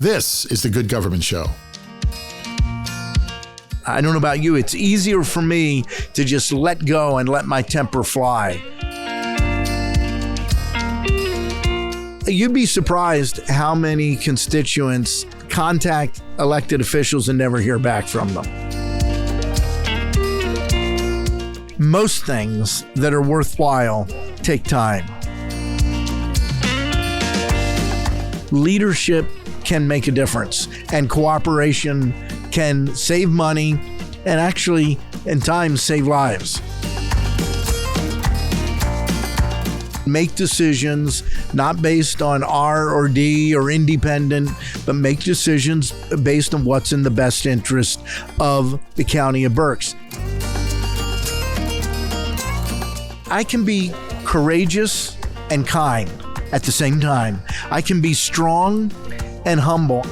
This is The Good Government Show. I don't know about you, it's easier for me to just let go and let my temper fly. You'd be surprised how many constituents contact elected officials and never hear back from them. Most things that are worthwhile take time. Leadership can make a difference, and cooperation can save money and actually, in times, save lives. Make decisions not based on R or D or independent, but make decisions based on what's in the best interest of the county of Berks. I can be courageous and kind at the same time. I can be strong and humble.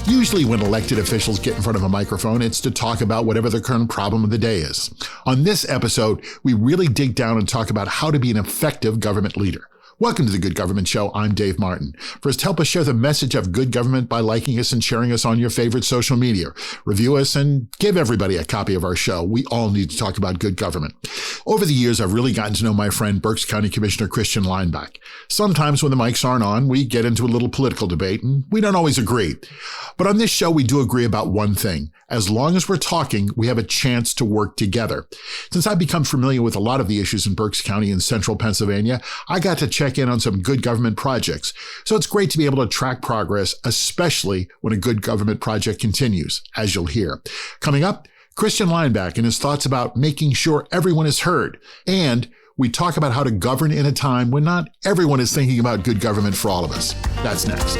Usually when elected officials get in front of a microphone, it's to talk about whatever the current problem of the day is. On this episode, we really dig down and talk about how to be an effective government leader. Welcome to The Good Government Show. I'm Dave Martin. First, help us share the message of good government by liking us and sharing us on your favorite social media. Review us and give everybody a copy of our show. We all need to talk about good government. Over the years, I've really gotten to know my friend Berks County Commissioner Christian Leinbach. Sometimes when the mics aren't on, we get into a little political debate, and we don't always agree. But on this show, we do agree about one thing. As long as we're talking, we have a chance to work together. Since I've become familiar with a lot of the issues in Berks County in central Pennsylvania, I got to check in on some good government projects. So it's great to be able to track progress, especially when a good government project continues, as you'll hear. Coming up, Christian Leinbach and his thoughts about making sure everyone is heard. And we talk about how to govern in a time when not everyone is thinking about good government for all of us. That's next.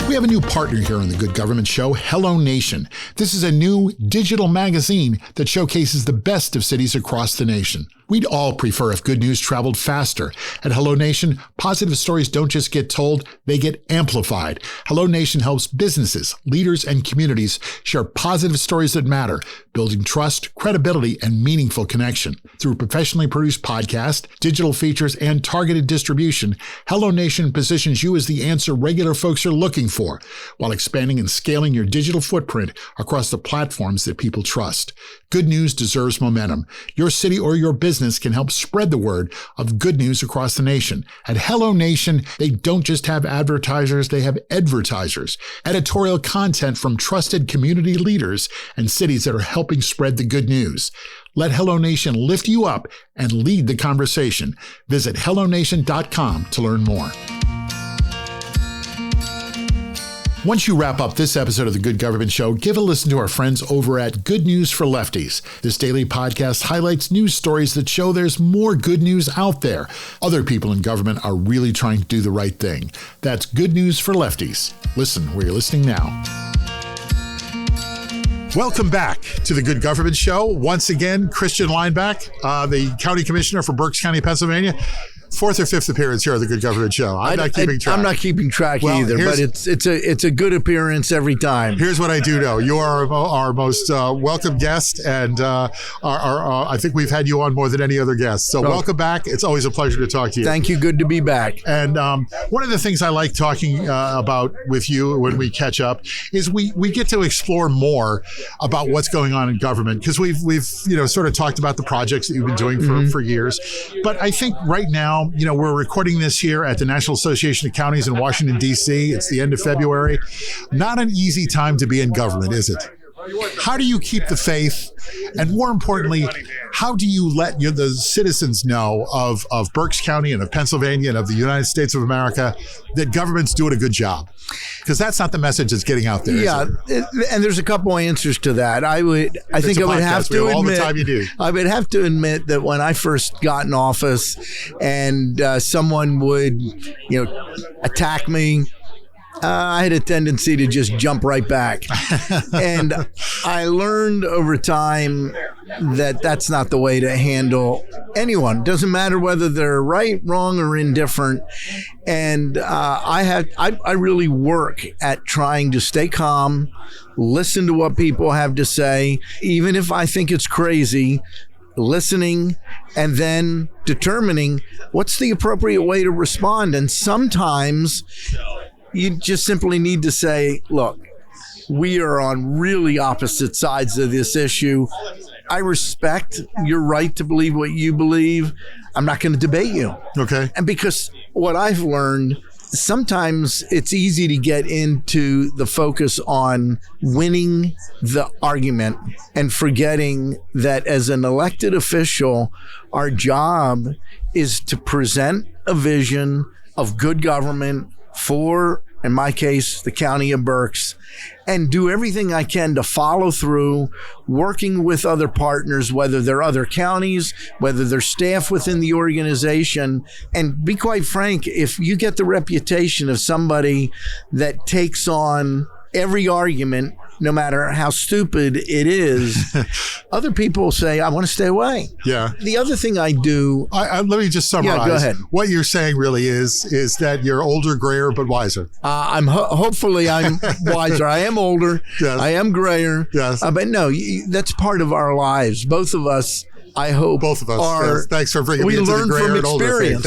We have a new partner here on The Good Government Show, HelloNation. This is a new digital magazine that showcases the best of cities across the nation. We'd all prefer if good news traveled faster. At HelloNation, positive stories don't just get told, they get amplified. HelloNation helps businesses, leaders, and communities share positive stories that matter, building trust, credibility, and meaningful connection. Through professionally produced podcasts, digital features, and targeted distribution, HelloNation positions you as the answer regular folks are looking for, while expanding and scaling your digital footprint across the platforms that people trust. Good news deserves momentum. Your city or your business can help spread the word of good news across the nation. At HelloNation, they don't just have advertisers, they have advertisers. Editorial content from trusted community leaders and cities that are helping spread the good news. Let HelloNation lift you up and lead the conversation. Visit HelloNation.com to learn more. Once you wrap up this episode of The Good Government Show, give a listen to our friends over at Good News for Lefties. This daily podcast highlights news stories that show there's more good news out there. Other people in government are really trying to do the right thing. That's Good News for Lefties. Listen where you're listening now. Welcome back to The Good Government Show. Once again, Christian Leinbach, the County Commissioner for Berks County, Pennsylvania. Fourth or fifth appearance here on The Good Government Show. I'm not keeping track. I'm not keeping track either, but it's a good appearance every time. Here's what I do know. You are our most welcome guest, and I think we've had you on more than any other guest. So welcome back. It's always a pleasure to talk to you. Thank you. Good to be back. And one of the things I like talking about with you when we catch up is we get to explore more about what's going on in government, because we've sort of talked about the projects that you've been doing for years. But I think right now, we're recording this here at the National Association of Counties in Washington, D.C. It's the end of February. Not an easy time to be in government, is it? How do you keep the faith? And more importantly, how do you let the citizens know of Berks County and of Pennsylvania and of the United States of America that government's doing a good job? Because that's not the message that's getting out there. Yeah, and there's a couple answers to that. I would have to admit that when I first got in office and someone would, attack me, I had a tendency to just jump right back. And I learned over time that that's not the way to handle anyone. Doesn't matter whether they're right, wrong, or indifferent. And I really work at trying to stay calm, listen to what people have to say, even if I think it's crazy. listening, and then determining what's the appropriate way to respond. And sometimes you just simply need to say, look, we are on really opposite sides of this issue. I respect your right to believe what you believe. I'm not going to debate you. Okay. And because what I've learned, sometimes it's easy to get into the focus on winning the argument and forgetting that as an elected official, our job is to present a vision of good government for, in my case, the county of Berks, and do everything I can to follow through, working with other partners, whether they're other counties, whether they're staff within the organization. And be quite frank, if you get the reputation of somebody that takes on every argument, no matter how stupid it is, other people say, I want to stay away. Yeah. The other thing I do... let me just summarize. Yeah, go ahead. What you're saying really is that you're older, grayer, but wiser. Hopefully I'm wiser. I am older. Yes. I am grayer. Yes. But no, that's part of our lives. Both of us, I hope, both of us. Are, yes. Thanks for bringing me into the grayer and older thing.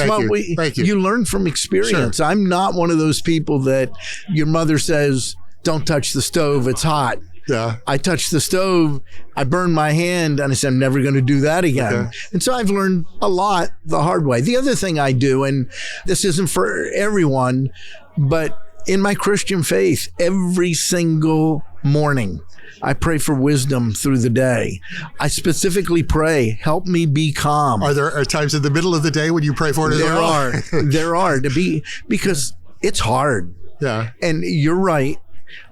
Thank you. You learn from experience. Sure. I'm not one of those people that your mother says, don't touch the stove, it's hot. Yeah. I touched the stove, I burned my hand, and I said, I'm never going to do that again. Okay. And so I've learned a lot the hard way. The other thing I do, and this isn't for everyone, but in my Christian faith, every single morning, I pray for wisdom through the day. I specifically pray, help me be calm. Are there times in the middle of the day when you pray for it as well? There are, because it's hard. Yeah. And you're right.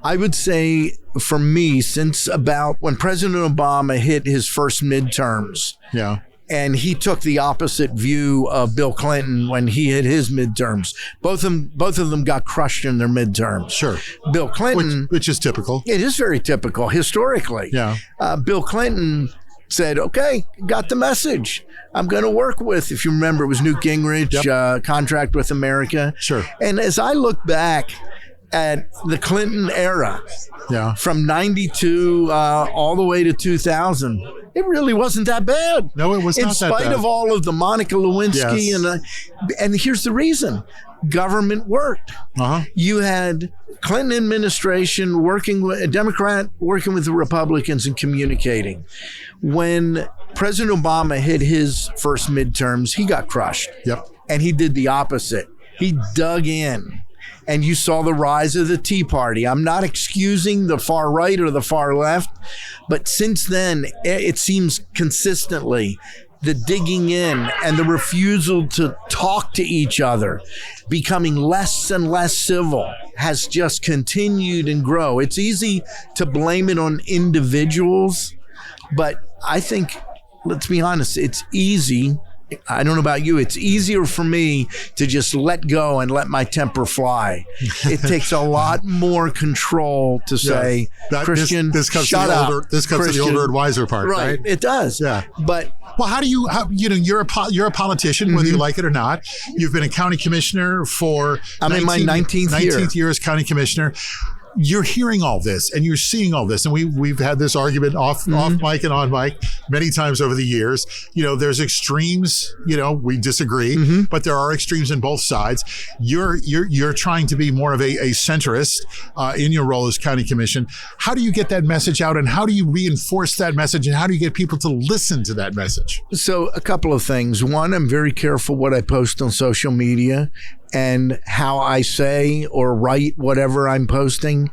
I would say for me, since about when President Obama hit his first midterms, yeah, and he took the opposite view of Bill Clinton when he hit his midterms. Both of them got crushed in their midterms. Sure. Bill Clinton, which is typical. It is very typical historically. Yeah. Bill Clinton said, "Okay, got the message. I'm going to work with," if you remember, it was Newt Gingrich, Yep. Contract with America. Sure. And as I look back at the Clinton era, yeah, from 92 all the way to 2000, it really wasn't that bad. No, it was not that bad. In spite of all of the Monica Lewinsky, Yes. and here's the reason. Government worked. Uh-huh. You had Clinton administration working with a Democrat, working with the Republicans and communicating. When President Obama hit his first midterms, he got crushed. Yep. And he did the opposite. He dug in. And you saw the rise of the Tea Party. I'm not excusing the far right or the far left, but since then, it seems consistently the digging in and the refusal to talk to each other, becoming less and less civil, has just continued and grow. It's easy to blame it on individuals, but I think, let's be honest, it's easy. I don't know about you. It's easier for me to just let go and let my temper fly. It takes a lot more control to say, Christian, this comes shut to the up. older, this comes Christian, to the older and wiser part, right? It does. Yeah. But well, how you're a politician, whether you like it or not. You've been a county commissioner for I'm in my 19th year as county commissioner. You're hearing all this and you're seeing all this. And we've had this argument off mic and on mic many times over the years. You know, there's extremes, we disagree, but there are extremes in both sides. You're trying to be more of a centrist in your role as county commission. How do you get that message out and how do you reinforce that message and how do you get people to listen to that message? So a couple of things. One, I'm very careful what I post on social media and how I say or write whatever I'm posting.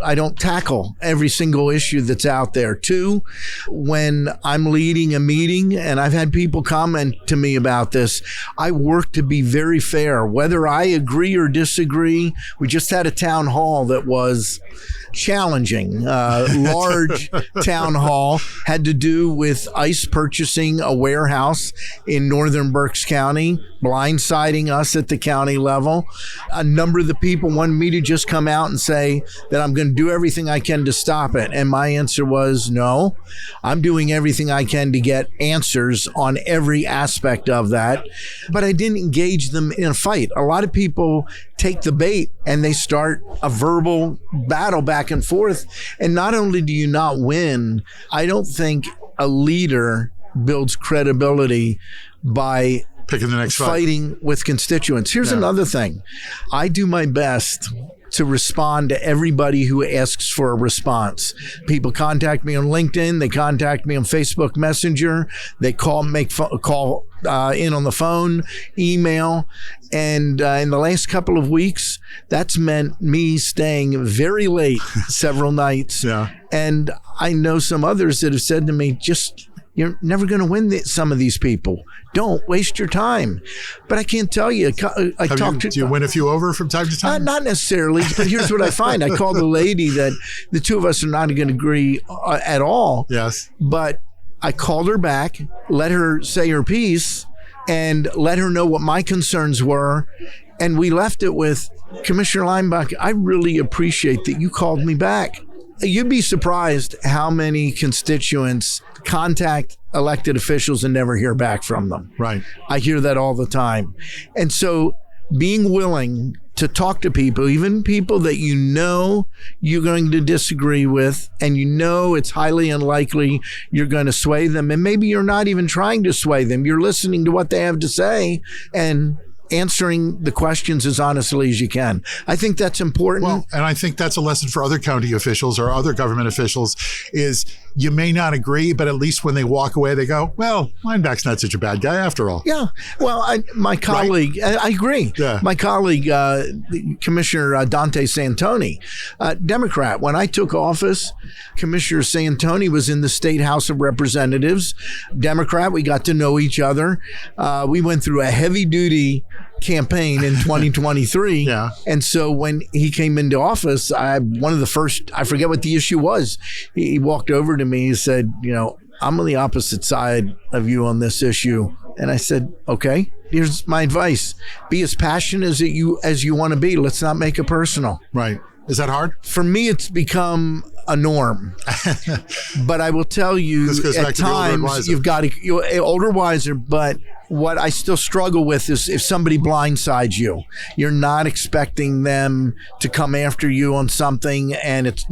I don't tackle every single issue that's out there. Two, when I'm leading a meeting, and I've had people comment to me about this, I work to be very fair, whether I agree or disagree. We just had a town hall that was challenging, large town hall, had to do with ICE purchasing a warehouse in northern Berks County, blindsiding us at the county level. A number of the people wanted me to just come out and say that I'm going to do everything I can to stop it. And my answer was, no, I'm doing everything I can to get answers on every aspect of that. But I didn't engage them in a fight. A lot of people take the bait and they start a verbal battle back and forth. And not only do you not win, I don't think a leader builds credibility by picking the next fighting with constituents. Here's another thing. I do my best to respond to everybody who asks for a response. People contact me on LinkedIn. They contact me on Facebook Messenger. They call in on the phone, email. And in the last couple of weeks, that's meant me staying very late several nights. Yeah. And I know some others that have said to me, you're never going to win some of these people. Don't waste your time. But I can't tell you. Do you win a few over from time to time? Not necessarily, but here's what I find. I called a lady that the two of us are not going to agree at all. Yes. But I called her back, let her say her piece, and let her know what my concerns were. And we left it with, Commissioner Leinbach, I really appreciate that you called me back. You'd be surprised how many constituents contact elected officials and never hear back from them. Right. I hear that all the time. And so being willing to talk to people, even people that you know you're going to disagree with, and you know it's highly unlikely you're going to sway them, and maybe you're not even trying to sway them. You're listening to what they have to say and answering the questions as honestly as you can. I think that's important. Well, and I think that's a lesson for other county officials or other government officials is you may not agree, but at least when they walk away, they go, well, Leinbach's not such a bad guy after all. Yeah. Well, my colleague, right? I agree. Yeah. My colleague, Commissioner Dante Santoni, Democrat, when I took office, Commissioner Santoni was in the State House of Representatives, Democrat. We got to know each other. We went through a heavy duty campaign in 2023. Yeah. And so when he came into office, one of the first, I forget what the issue was. He walked over to me, he said, I'm on the opposite side of you on this issue. And I said, okay, here's my advice. Be as passionate as you want to be. Let's not make it personal. Right. Is that hard? For me, it's become a norm. But I will tell you, at times, you've got to, you're older, wiser, but what I still struggle with is if somebody blindsides you, you're not expecting them to come after you on something, and it's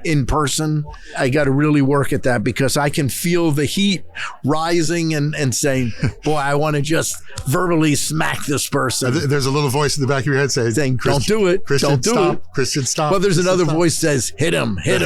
in person. I got to really work at that because I can feel the heat rising and saying, boy, I want to just verbally smack this person. There's a little voice in the back of your head saying, don't do it. Christian, don't do stop. it. Christian, stop. Well, there's Christian, another stop. voice says, hit him. And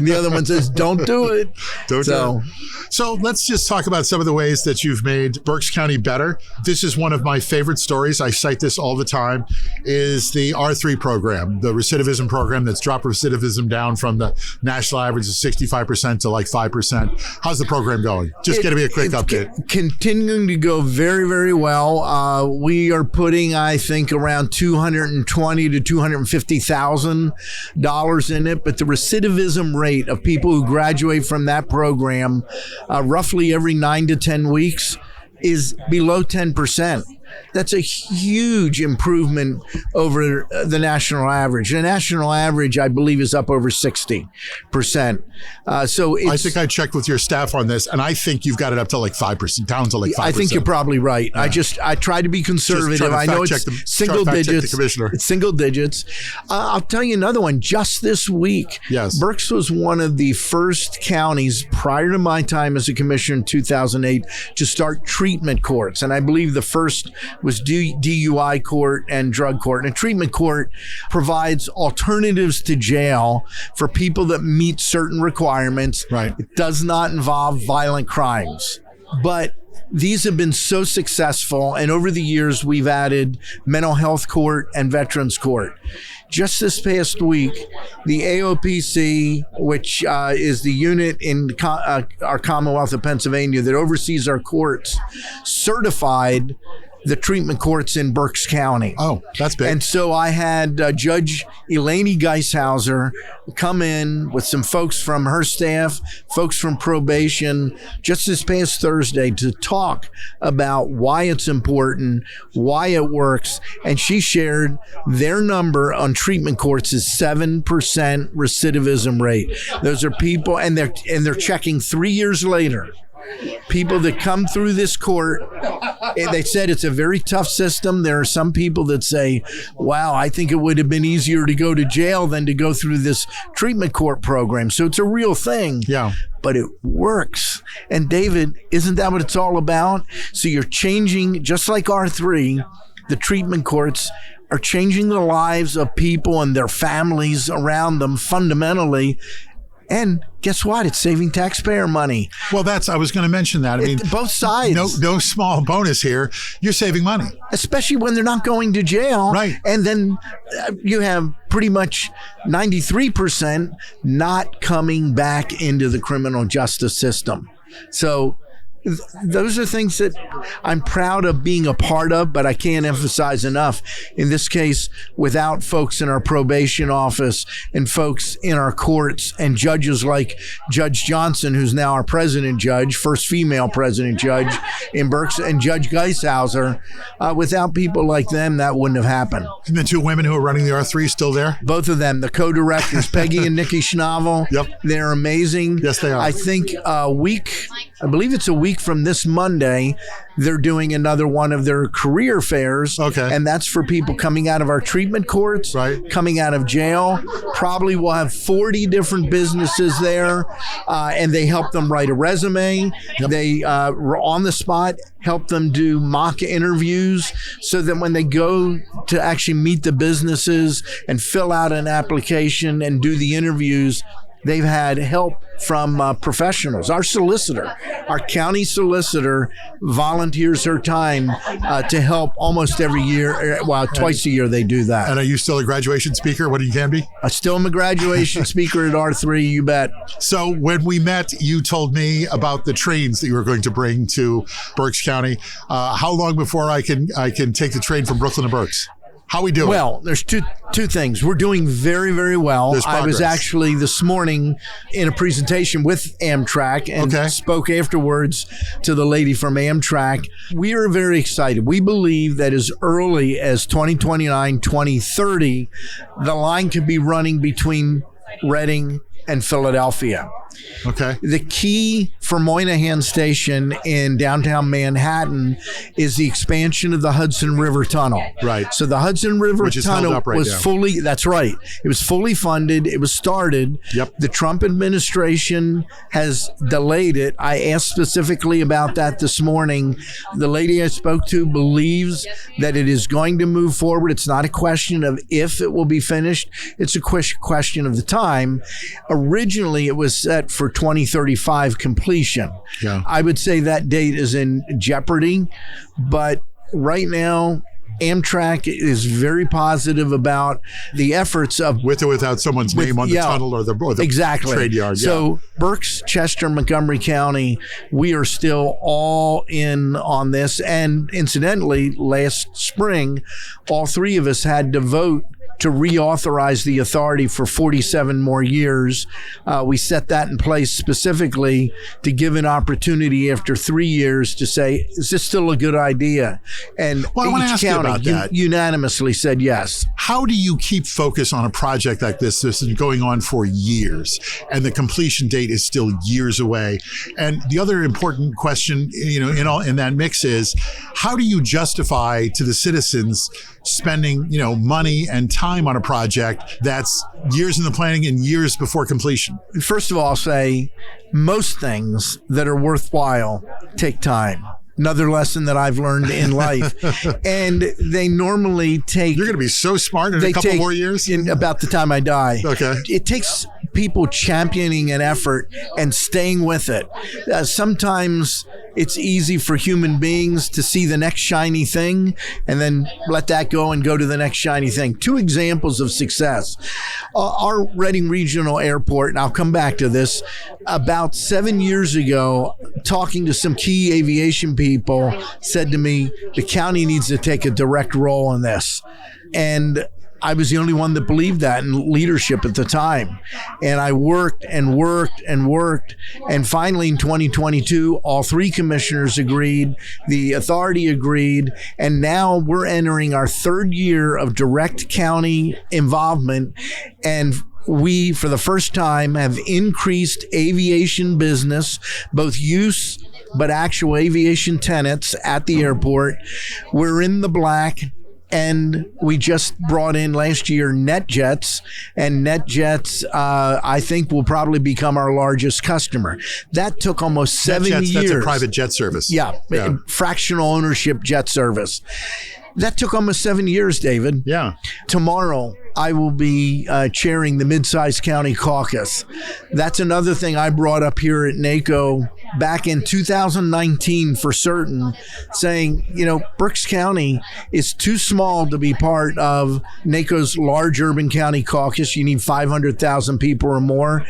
the other one says, don't do it. Don't do it. So let's just talk about some of the ways that you've made Berks County better. This is one of my favorite stories. I cite this all the time, is the R3 program, the recidivism program that's dropped recidivism down from the national average of 65% to like 5%. How's the program going? Just give me a quick update. Continuing to go very, very well. We are putting, I think, around $220,000 to $250,000 in it, but the recidivism rate of people who graduate from that program roughly every 9 to 10 weeks is below 10%. That's a huge improvement over the national average. The national average, I believe, is up over 60%. So I think I checked with your staff on this, and I think you've got it up to like 5%, down to like 5%. I think you're probably right. Yeah. I try to be conservative. I know it's single digits. It's single digits. I'll tell you another one. Just this week, yes, Berks was one of the first counties prior to my time as a commissioner in 2008 to start treatment courts, and I believe the first was DUI court and drug court. And a treatment court provides alternatives to jail for people that meet certain requirements. Right. It does not involve violent crimes. But these have been so successful, and over the years, we've added mental health court and veterans court. Just this past week, the AOPC, which is the unit in our Commonwealth of Pennsylvania that oversees our courts, certified the treatment courts in Berks County. Oh, that's big. And so I had Judge Eleni Geishauser come in with some folks from her staff, folks from probation, just this past Thursday to talk about why it's important, why it works. And she shared their number on treatment courts is 7% recidivism rate. Those are people, and they're checking 3 years later. People that come through this court, they said it's a very tough system. There are some people that say, wow, I think it would have been easier to go to jail than to go through this treatment court program. So it's a real thing. Yeah. But it works. And David, isn't that what it's all about? So you're changing, just like R3, the treatment courts are changing the lives of people and their families around them fundamentally. And guess what? It's saving taxpayer money. Well, I was going to mention that. I mean, both sides. No small bonus here. You're saving money. Especially when they're not going to jail. Right. And then you have pretty much 93% not coming back into the criminal justice system. So those are things that I'm proud of being a part of, but I can't emphasize enough. In this case, without folks in our probation office and folks in our courts and judges like Judge Johnson, who's now our president judge, first female president judge in Berks, and Judge Geishauser, without people like them, that wouldn't have happened. And the two women who are running the R3 still there? Both of them, the co-directors, Peggy and Nikki Schnabel. Yep. They're amazing. Yes, they are. I think I believe it's a week from this Monday, they're doing another one of their career fairs. Okay. And that's for people coming out of our treatment courts, right, coming out of jail. Probably we'll have 40 different businesses there, and they help them write a resume. Yep. They on the spot help them do mock interviews so that when they go to actually meet the businesses and fill out an application and do the interviews, they've had help from professionals. Our solicitor, our county solicitor, volunteers her time to help almost every year. Well, twice a year they do that. And are you still a graduation speaker? What you can be? I still am a graduation speaker at R3, you bet. So when we met, you told me about the trains that you were going to bring to Berks County. How long before I can take the train from Brooklyn to Berks? How we doing? Well, there's two things. We're doing very, very well. I was actually this morning in a presentation with Amtrak and spoke afterwards to the lady from Amtrak. We are very excited. We believe that as early as 2029, 2030, the line could be running between Reading and Philadelphia. Okay. The key for Moynihan Station in downtown Manhattan is the expansion of the Hudson River Tunnel. Right. So the Hudson River Tunnel was fully, that's right. It was fully funded. It was started. Yep. The Trump administration has delayed it. I asked specifically about that this morning. The lady I spoke to believes that it is going to move forward. It's not a question of if it will be finished. It's a question of the time. Originally, it was set for 2035 completion. Yeah. I would say that date is in jeopardy, but right now, Amtrak is very positive about the efforts of... With or without someone's name on the tunnel or the exactly. trade yard. So Berks, Chester, Montgomery County, we are still all in on this. And incidentally, last spring, all three of us had to vote to reauthorize the authority for 47 more years. We set that in place specifically to give an opportunity after 3 years to say, is this still a good idea? And each county unanimously said yes. How do you keep focus on a project like this? This has been going on for years, and the completion date is still years away. And the other important question, in that mix is, how do you justify to the citizens spending, money and time on a project that's years in the planning and years before completion? First of all, I'll say most things that are worthwhile take time. Another lesson that I've learned in life. And they normally take... You're going to be so smart in a couple more years? In about the time I die. Okay. It takes people championing an effort and staying with it. Sometimes it's easy for human beings to see the next shiny thing and then let that go and go to the next shiny thing. Two examples of success. Our Reading Regional Airport, and I'll come back to this, about 7 years ago, talking to some key aviation people, said to me, the county needs to take a direct role in this. And I was the only one that believed that in leadership at the time. And I worked and worked and worked. And finally, in 2022, all three commissioners agreed. The authority agreed. And now we're entering our third year of direct county involvement. And we, for the first time, have increased aviation business, both use but actual aviation tenants at the airport. We're in the black. And we just brought in last year NetJets, and NetJets, I think, will probably become our largest customer. That took almost 7 years. That's a private jet service. Yeah, fractional ownership jet service. That took almost 7 years, David. Yeah. Tomorrow, I will be chairing the Mid-Sized County Caucus. That's another thing I brought up here at NACO back in 2019 for certain, saying, Berks County is too small to be part of NACO's large urban county caucus. You need 500,000 people or more.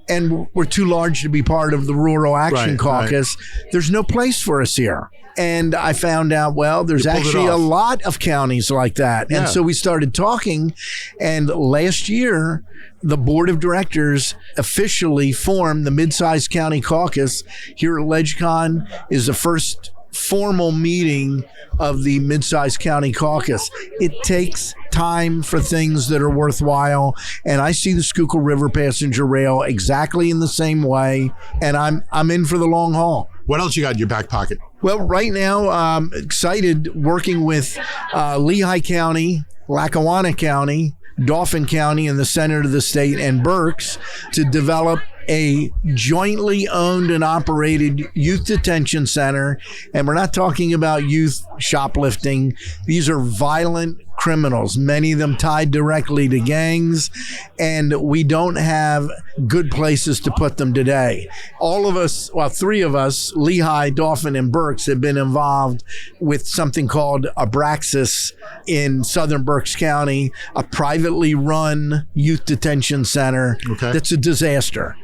And we're too large to be part of the Rural Action Caucus. Right. There's no place for us here. And I found out, there's actually a lot of counties like that. Yeah. And so we started talking. And last year, the board of directors officially formed the Mid-Sized County Caucus here at LegCon. Is the first formal meeting of the Mid-Sized County Caucus. It takes time for things that are worthwhile, and I see the Schuylkill River Passenger Rail exactly in the same way, and I'm in for the long haul. What else you got in your back pocket? Well, right now, I'm excited working with Lehigh County, Lackawanna County, Dauphin County in the center of the state, and Berks to develop a jointly owned and operated youth detention center. And we're not talking about youth shoplifting. These are violent criminals, many of them tied directly to gangs, and we don't have good places to put them today. All of us, three of us, Lehigh, Dauphin, and Berks, have been involved with something called Abraxas in southern Berks County, a privately run youth detention center. Okay. That's a disaster.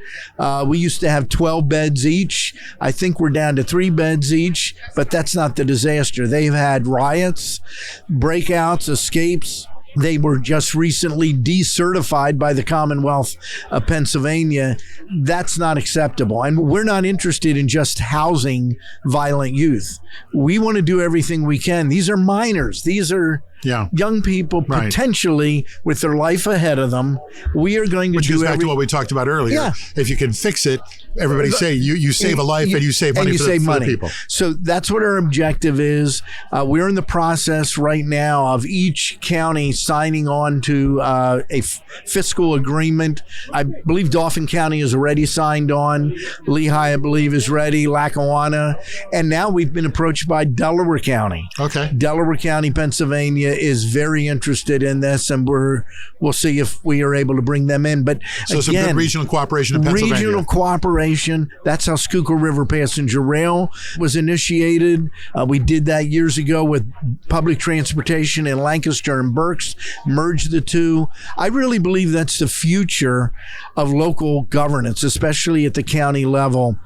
We used to have 12 beds each. I think we're down to 3 beds each, but that's not the disaster. They've had riots, breakouts, escapes. They were just recently decertified by the Commonwealth of Pennsylvania. That's not acceptable. And we're not interested in just housing violent youth. We want to do everything we can. These are minors. These are young people potentially with their life ahead of them. We are going to Which goes back to what we talked about earlier. Yeah. If you can fix it, everybody say you save a life and you save money for the people. So that's what our objective is. We're in the process right now of each county signing on to a fiscal agreement. I believe Dauphin County is already signed on. Lehigh, I believe, is ready. Lackawanna. And now we've been approached by Delaware County. Okay. Delaware County, Pennsylvania is very interested in this, and we'll see if we are able to bring them in. But so some good regional cooperation in Pennsylvania. Regional cooperation. That's how Schuylkill River Passenger Rail was initiated. We did that years ago with public transportation in Lancaster and Berks, merged the two. I really believe that's the future of local governance, especially at the county level,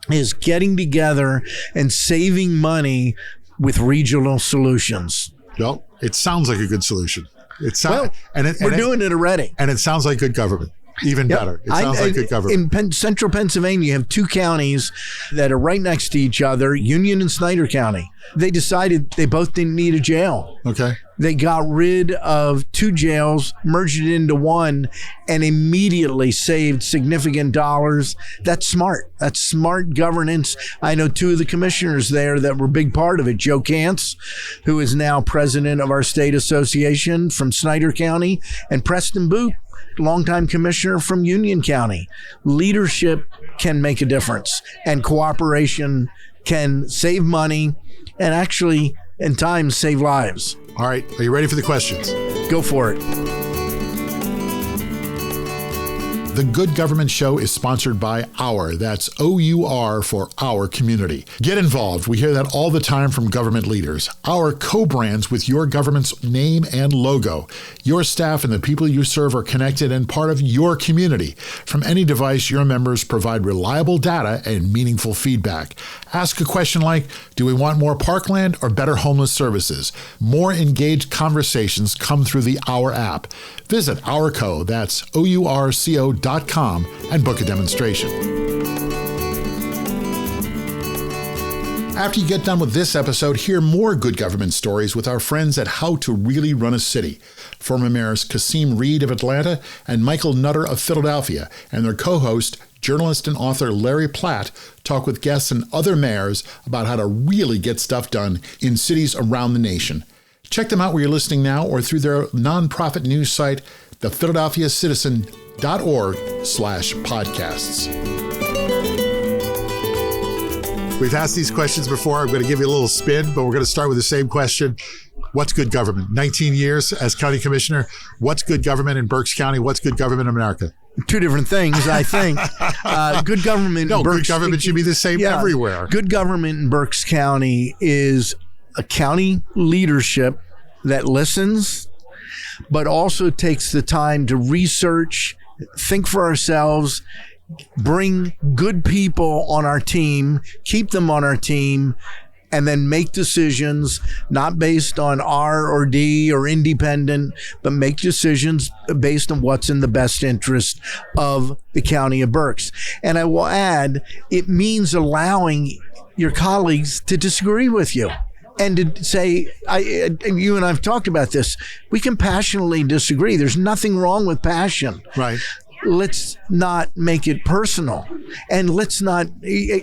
is getting together and saving money with regional solutions. Well, it sounds like a good solution. We're doing it already. And it sounds like good government. Even better. It sounds like good government. In central Pennsylvania, you have 2 counties that are right next to each other, Union and Snyder County. They decided they both didn't need a jail. Okay. They got rid of 2 jails, merged it into one, and immediately saved significant dollars. That's smart. That's smart governance. I know 2 of the commissioners there that were a big part of it. Joe Kantz, who is now president of our state association from Snyder County, and Preston Booth, longtime commissioner from Union County. Leadership can make a difference, and cooperation can save money and actually, in times, save lives. All right. Are you ready for the questions? Go for it. The Good Government Show is sponsored by Our. That's OUR for Our Community. Get involved. We hear that all the time from government leaders. Our co-brands with your government's name and logo. Your staff and the people you serve are connected and part of your community. From any device, your members provide reliable data and meaningful feedback. Ask a question like, do we want more parkland or better homeless services? More engaged conversations come through the Our app. Visit Ourco, that's OURCO.com, and book a demonstration. After you get done with this episode, hear more good government stories with our friends at How to Really Run a City. Former mayors Kasim Reed of Atlanta and Michael Nutter of Philadelphia, and their co-host, journalist and author Larry Platt, talk with guests and other mayors about how to really get stuff done in cities around the nation. Check them out where you're listening now or through their nonprofit news site, thephiladelphiacitizen.org/podcasts. We've asked these questions before. I'm going to give you a little spin, but we're going to start with the same question. What's good government? 19 years as county commissioner. What's good government in Berks County? What's good government in America? Two different things, I think. Good government. No, good government should be the same everywhere. Good government in Berks County is a county leadership that listens, but also takes the time to research, think for ourselves, bring good people on our team, keep them on our team, and then make decisions not based on R or D or independent, but make decisions based on what's in the best interest of the county of Berks. And I will add, it means allowing your colleagues to disagree with you. And to say, you and I've talked about this, we can passionately disagree. There's nothing wrong with passion. Right. Let's not make it personal. And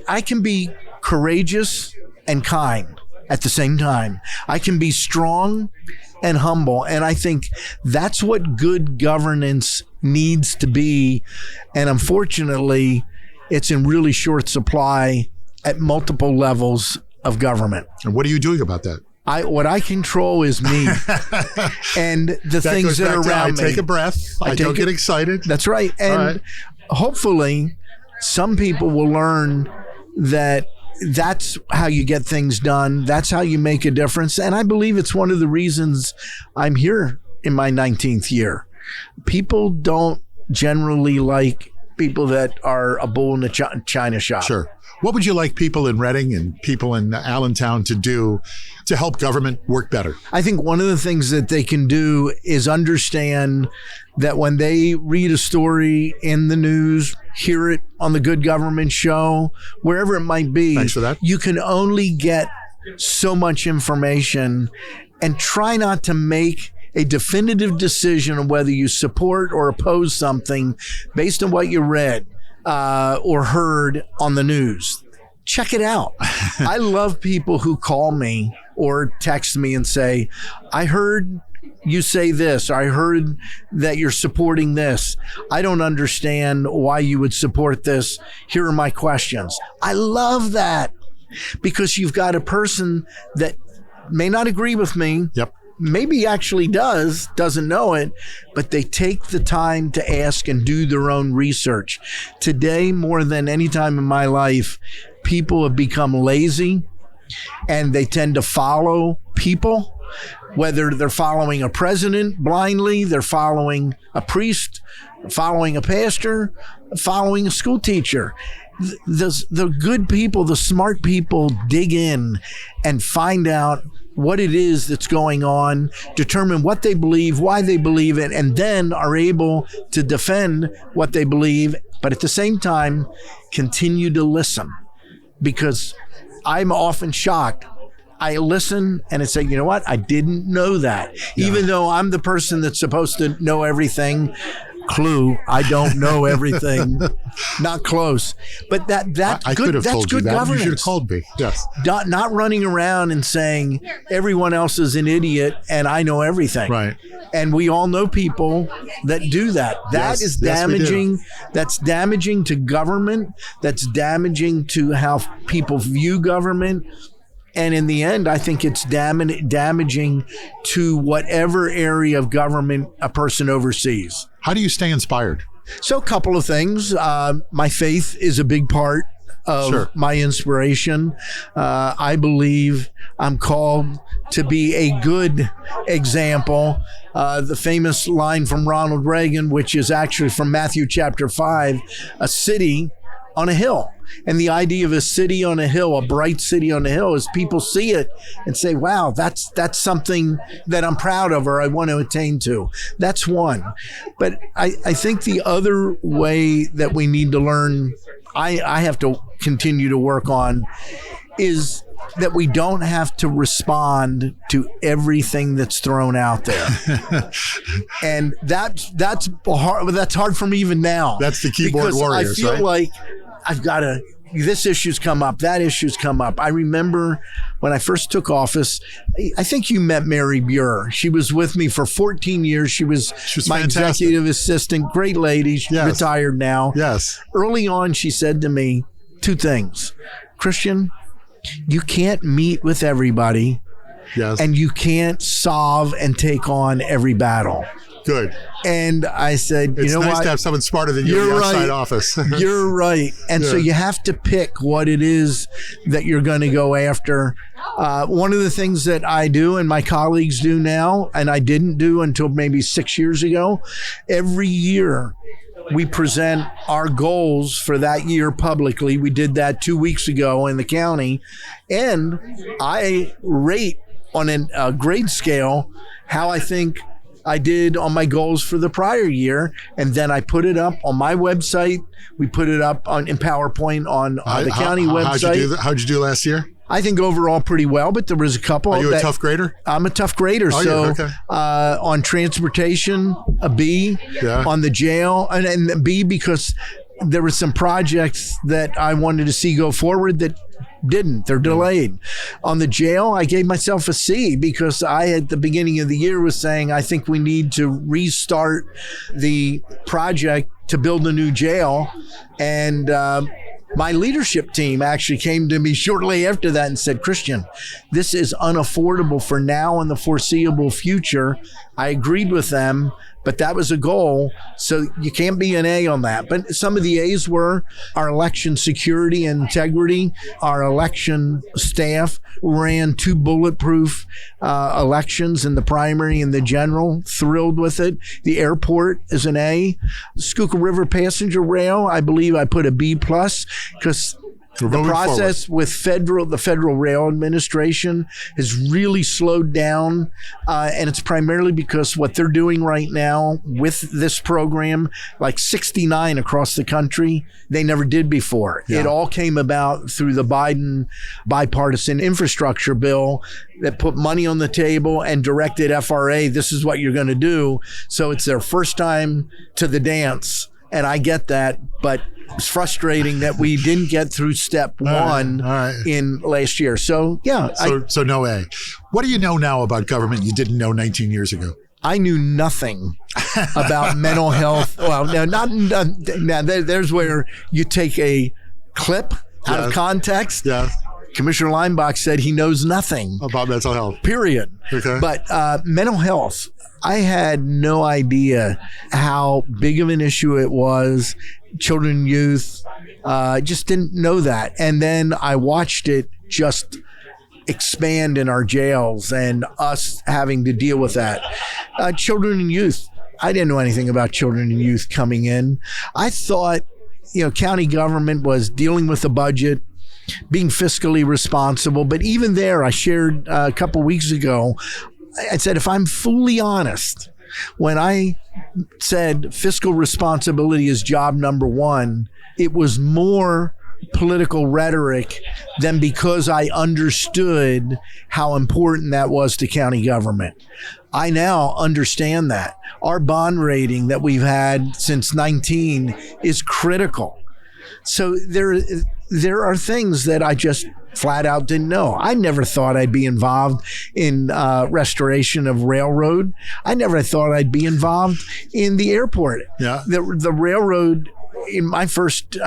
I can be courageous and kind at the same time. I can be strong and humble. And I think that's what good governance needs to be. And unfortunately, it's in really short supply at multiple levels of government. And what are you doing about that? What I control is me and the things that are around me. I take a breath. I don't get excited. That's right. And hopefully some people will learn that that's how you get things done. That's how you make a difference. And I believe it's one of the reasons I'm here in my 19th year. People don't generally like people that are a bull in a china shop. Sure. What would you like people in Reading and people in Allentown to do to help government work better? I think one of the things that they can do is understand that when they read a story in the news, hear it on the Good Government Show, wherever it might be, thanks for that, you can only get so much information, and try not to make a definitive decision on whether you support or oppose something based on what you read or heard on the news. Check it out. I love people who call me or text me and say, I heard you say this. I heard that you're supporting this. I don't understand why you would support this. Here are my questions. I love that, because you've got a person that may not agree with me. Yep. Maybe actually doesn't know it, but they take the time to ask and do their own research. Today, more than any time in my life, people have become lazy and they tend to follow people, whether they're following a president blindly, they're following a priest, following a pastor, following a school teacher. The good people, the smart people dig in and find out what it is that's going on, determine what they believe, why they believe it, and then are able to defend what they believe, but at the same time, continue to listen. Because I'm often shocked. I listen and I say, you know what? I didn't know that. Yeah. Even though I'm the person that's supposed to know everything. Clue, I don't know everything. Not close. But that's good. That's good governance. You should have called me. Yes. Not running around and saying everyone else is an idiot and I know everything. Right. And we all know people that do that. That is damaging. That's damaging to government. That's damaging to how people view government. And in the end, I think it's damaging to whatever area of government a person oversees. How do you stay inspired? So a couple of things. My faith is a big part of my inspiration. I believe I'm called to be a good example. The famous line from Ronald Reagan, which is actually from Matthew chapter 5, a city on a hill. And the idea of a city on a hill, a bright city on a hill, is people see it and say, wow, that's something that I'm proud of or I want to attain to. That's one. But I think the other way that we need to learn, I have to continue to work on, is that we don't have to respond to everything that's thrown out there. And that's hard for me even now. That's the keyboard warriors, I feel right? like I've got to, this issue's come up, that issue's come up. I remember when I first took office, I think you met Mary Buer. She was with me for 14 years. She was my fantastic. executive assistant, great lady. She's retired now. Yes. Early on, she said to me two things. Christian, you can't meet with everybody, Yes. and you can't solve and take on every battle. Good. And I said, It's you know nice what? to have someone smarter than you in the outside office. You're right. And so you have to pick what it is that you're going to go after. One of the things that I do and my colleagues do now, and I didn't do until maybe 6 years ago, every year we present our goals for that year publicly. We did that 2 weeks ago in the county. And I rate on a grade scale how I think I did on my goals for the prior year, and then I put it up on my website. We put it up in PowerPoint on the county website. How'd you do last year? I think overall pretty well, but there was a couple. Are you a tough grader? I'm a tough grader. Okay. On transportation, a B. Yeah. On the jail, and a B because there were some projects that I wanted to see go forward that didn't. They're delayed. On the jail, I gave myself a C because I, at the beginning of the year, was saying I think we need to restart the project to build a new jail. And my leadership team actually came to me shortly after that and said, Christian, this is unaffordable for now and the foreseeable future. I agreed with them, but that was a goal. So you can't be an A on that. But some of the A's were our election security and integrity. Our election staff ran 2 bulletproof elections in the primary and the general. Thrilled with it. The airport is an A. Schuylkill River Passenger Rail, I believe I put a B plus because the process with the Federal Rail Administration has really slowed down, and it's primarily because what they're doing right now with this program, like 69 across the country, they never did before. Yeah. It all came about through the Biden bipartisan infrastructure bill that put money on the table and directed FRA, this is what you're going to do. So it's their first time to the dance. And I get that, but it's frustrating that we didn't get through step one in last year. So, yeah. So no A. What do you know now about government you didn't know 19 years ago? I knew nothing about mental health. Well, now there's where you take a clip out of context. Yeah. Commissioner Leinbach said he knows nothing about mental health. Period. Okay. But mental health, I had no idea how big of an issue it was. Children and youth, just didn't know that. And then I watched it just expand in our jails and us having to deal with that. Children and youth, I didn't know anything about children and youth coming in. I thought, county government was dealing with the budget, being fiscally responsible. But even there, I shared a couple weeks ago, I said, if I'm fully honest, when I said fiscal responsibility is job number one, it was more political rhetoric than because I understood how important that was to county government. I now understand that. Our bond rating that we've had since 19 is critical. So there are things that I just flat out didn't know. I never thought I'd be involved in restoration of railroad. I never thought I'd be involved in the airport. Yeah. The railroad, in my first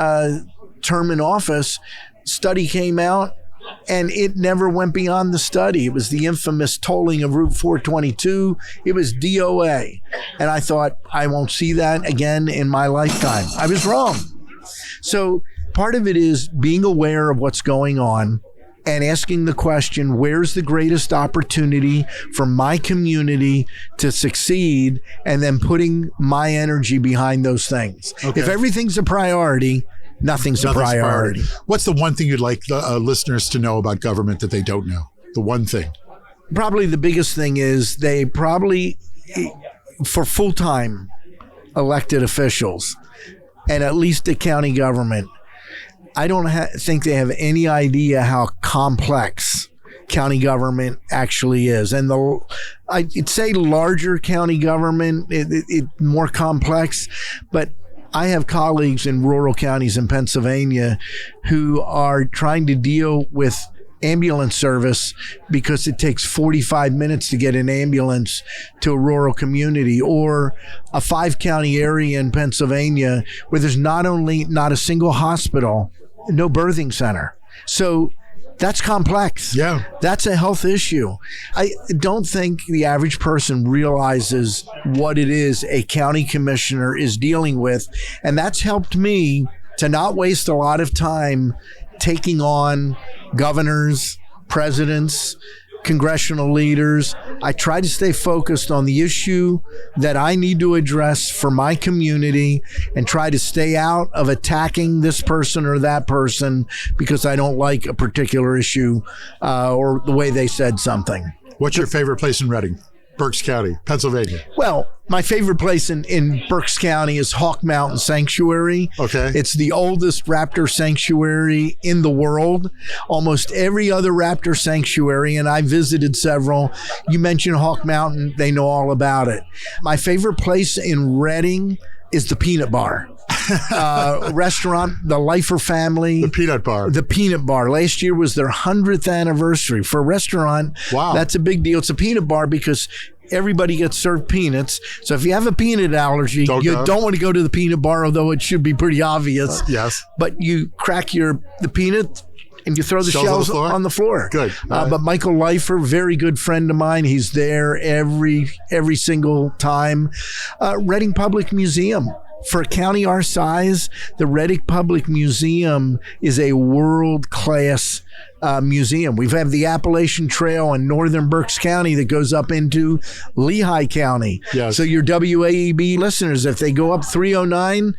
term in office, study came out and it never went beyond the study. It was the infamous tolling of Route 422. It was DOA. And I thought, I won't see that again in my lifetime. I was wrong. So part of it is being aware of what's going on and asking the question, where's the greatest opportunity for my community to succeed, and then putting my energy behind those things. Okay. If everything's a priority, nothing's a priority. What's the one thing you'd like the listeners to know about government that they don't know? The one thing. Probably the biggest thing is they probably, for full-time elected officials, and at least the county government, I don't think they have any idea how complex county government actually is. And I'd say larger county government, it more complex, but I have colleagues in rural counties in Pennsylvania who are trying to deal with ambulance service because it takes 45 minutes to get an ambulance to a rural community, or a 5-county area in Pennsylvania where there's not a single hospital, no birthing center. So that's complex. Yeah. That's a health issue. I don't think the average person realizes what it is a county commissioner is dealing with. And that's helped me to not waste a lot of time taking on governors, presidents, congressional leaders. I try to stay focused on the issue that I need to address for my community and try to stay out of attacking this person or that person because I don't like a particular issue or the way they said something. What's your favorite place in Reading? Berks County, Pennsylvania. Well, my favorite place in Berks County is Hawk Mountain Sanctuary. Okay. It's the oldest raptor sanctuary in the world. Almost every other raptor sanctuary, and I visited several. You mentioned Hawk Mountain, they know all about it. My favorite place in Reading is the Peanut Bar. Restaurant, the Lifer family. The Peanut Bar. The Peanut Bar. Last year was their 100th anniversary. For a restaurant, wow, that's a big deal. It's a peanut bar because everybody gets served peanuts. So if you have a peanut allergy, you don't want to go to the Peanut Bar, although it should be pretty obvious. Yes. But you crack the peanut and you throw the shells on the floor. Good. But Michael Leifer, very good friend of mine. He's there every single time. Reading Public Museum. For a county our size, the Reading Public Museum is a world-class museum. We have the Appalachian Trail in northern Berks County that goes up into Lehigh County. Yes. So your WAEB listeners, if they go up 309,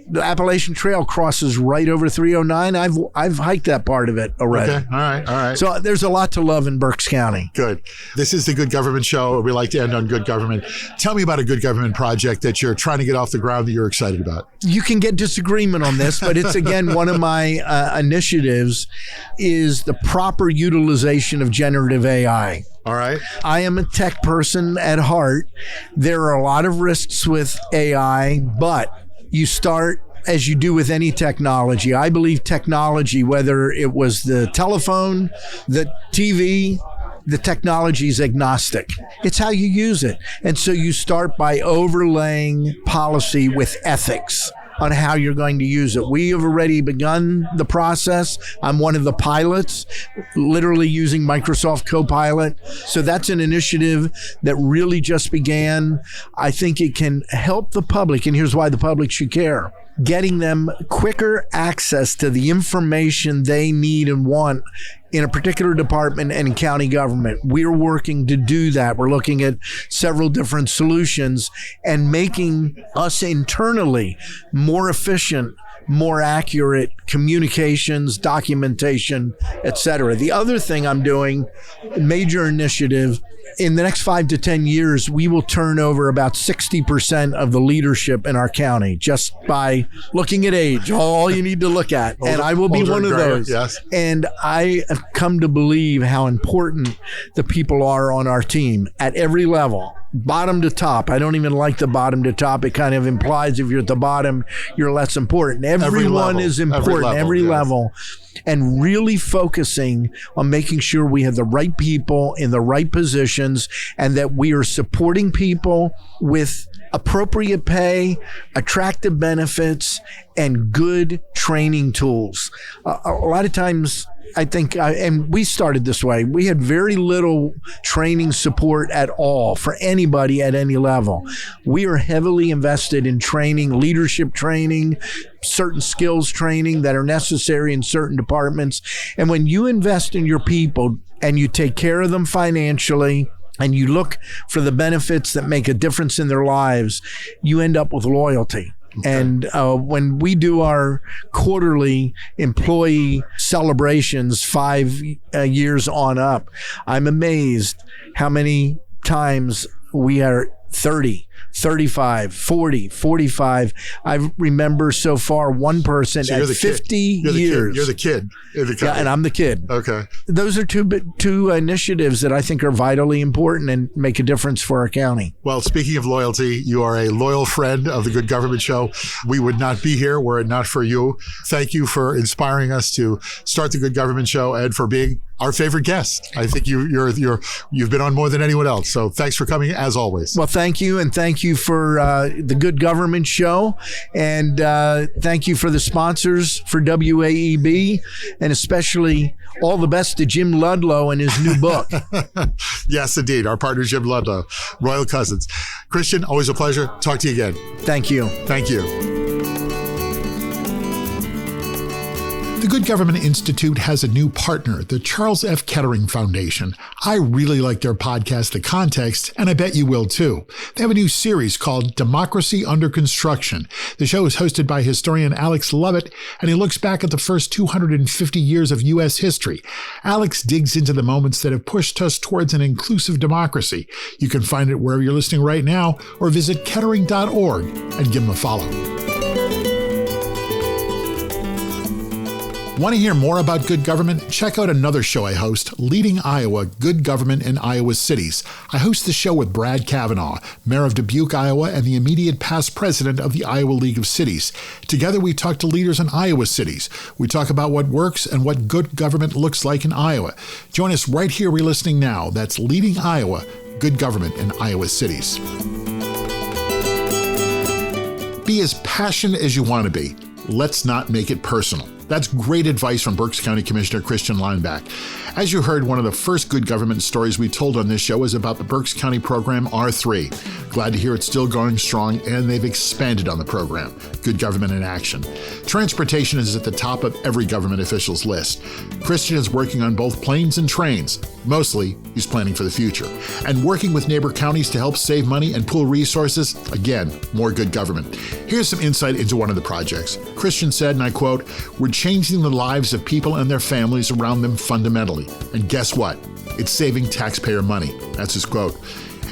the Appalachian Trail crosses right over 309. I've hiked that part of it already. Okay. All right. So there's a lot to love in Berks County. Good. This is the Good Government Show. We like to end on good government. Tell me about a good government project that you're trying to get off the ground that you're excited about. You can get disagreement on this, but it's, again, one of my initiatives is the proper utilization of generative AI. All right. I am a tech person at heart. There are a lot of risks with AI, but you start as you do with any technology. I believe technology, whether it was the telephone, the TV, the technology is agnostic. It's how you use it. And so you start by overlaying policy with ethics on how you're going to use it. We have already begun the process. I'm one of the pilots, literally using Microsoft Copilot. So that's an initiative that really just began. I think it can help the public, and here's why the public should care. Getting them quicker access to the information they need and want in a particular department and in county government. We're working to do that. We're looking at several different solutions and making us internally more efficient, more accurate communications, documentation, et cetera. The other thing I'm doing, major initiative, in the next 5 to 10 years, we will turn over about 60% of the leadership in our county just by looking at age, all you need to look at. And I will be one of those. Yes. And I have come to believe how important the people are on our team at every level. Bottom to top. I don't even like the bottom to top. It kind of implies if you're at the bottom, you're less important. Everyone is important, every level. And really focusing on making sure we have the right people in the right positions and that we are supporting people with appropriate pay, attractive benefits, and good training tools. A lot of times, I think, and we started this way, we had very little training support at all for anybody at any level. We are heavily invested in training, leadership training, certain skills training that are necessary in certain departments. And when you invest in your people and you take care of them financially, and you look for the benefits that make a difference in their lives, you end up with loyalty. Okay. And when we do our quarterly employee celebrations 5 years on up, I'm amazed how many times we are 30, 35, 40, 45. I remember so far one person at 50 years. You're the kid. Yeah, and I'm the kid. Okay. Those are two initiatives that I think are vitally important and make a difference for our county. Well, speaking of loyalty, you are a loyal friend of the Good Government Show. We would not be here were it not for you. Thank you for inspiring us to start the Good Government Show and for being our favorite guest. I think you've been on more than anyone else. So thanks for coming as always. Well, thank you. And thank you for the Good Government Show. And thank you for the sponsors for WAEB, and especially all the best to Jim Ludlow and his new book. Yes, indeed. Our partner, Jim Ludlow, Royal Cousins. Christian, always a pleasure. Talk to you again. Thank you. Thank you. The Good Government Institute has a new partner, the Charles F. Kettering Foundation. I really like their podcast, The Context, and I bet you will too. They have a new series called Democracy Under Construction. The show is hosted by historian Alex Lovett, and he looks back at the first 250 years of U.S. history. Alex digs into the moments that have pushed us towards an inclusive democracy. You can find it wherever you're listening right now, or visit kettering.org and give him a follow. Want to hear more about good government? Check out another show I host, Leading Iowa, Good Government in Iowa Cities. I host the show with Brad Kavanaugh, Mayor of Dubuque, Iowa, and the immediate past president of the Iowa League of Cities. Together, we talk to leaders in Iowa cities. We talk about what works and what good government looks like in Iowa. Join us right here where you're listening now. That's Leading Iowa, Good Government in Iowa Cities. Be as passionate as you want to be. Let's not make it personal. That's great advice from Berks County Commissioner Christian Leinbach. As you heard, one of the first good government stories we told on this show is about the Berks County program R3. Glad to hear it's still going strong, and they've expanded on the program. Good government in action. Transportation is at the top of every government official's list. Christian is working on both planes and trains. Mostly, he's planning for the future. And working with neighbor counties to help save money and pool resources, again, more good government. Here's some insight into one of the projects. Christian said, and I quote, "We're changing the lives of people and their families around them fundamentally. And guess what? It's saving taxpayer money." That's his quote.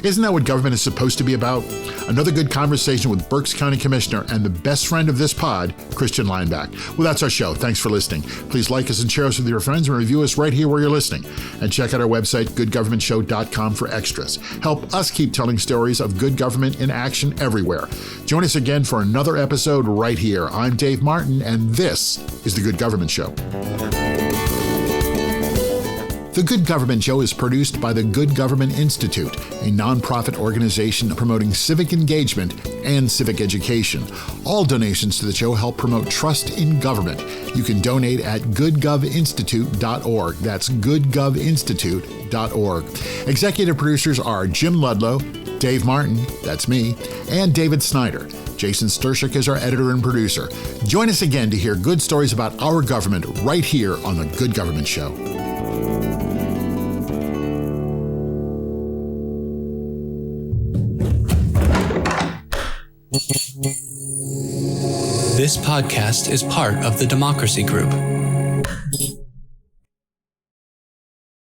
Isn't that what government is supposed to be about? Another good conversation with Berks County Commissioner and the best friend of this pod, Christian Leinbach. Well, that's our show. Thanks for listening. Please like us and share us with your friends and review us right here where you're listening. And check out our website, goodgovernmentshow.com, for extras. Help us keep telling stories of good government in action everywhere. Join us again for another episode right here. I'm Dave Martin, and this is The Good Government Show. The Good Government Show is produced by the Good Government Institute, a nonprofit organization promoting civic engagement and civic education. All donations to the show help promote trust in government. You can donate at goodgovinstitute.org. That's goodgovinstitute.org. Executive producers are Jim Ludlow, Dave Martin, that's me, and David Snyder. Jason Stershik is our editor and producer. Join us again to hear good stories about our government right here on the Good Government Show. This podcast is part of the Democracy Group.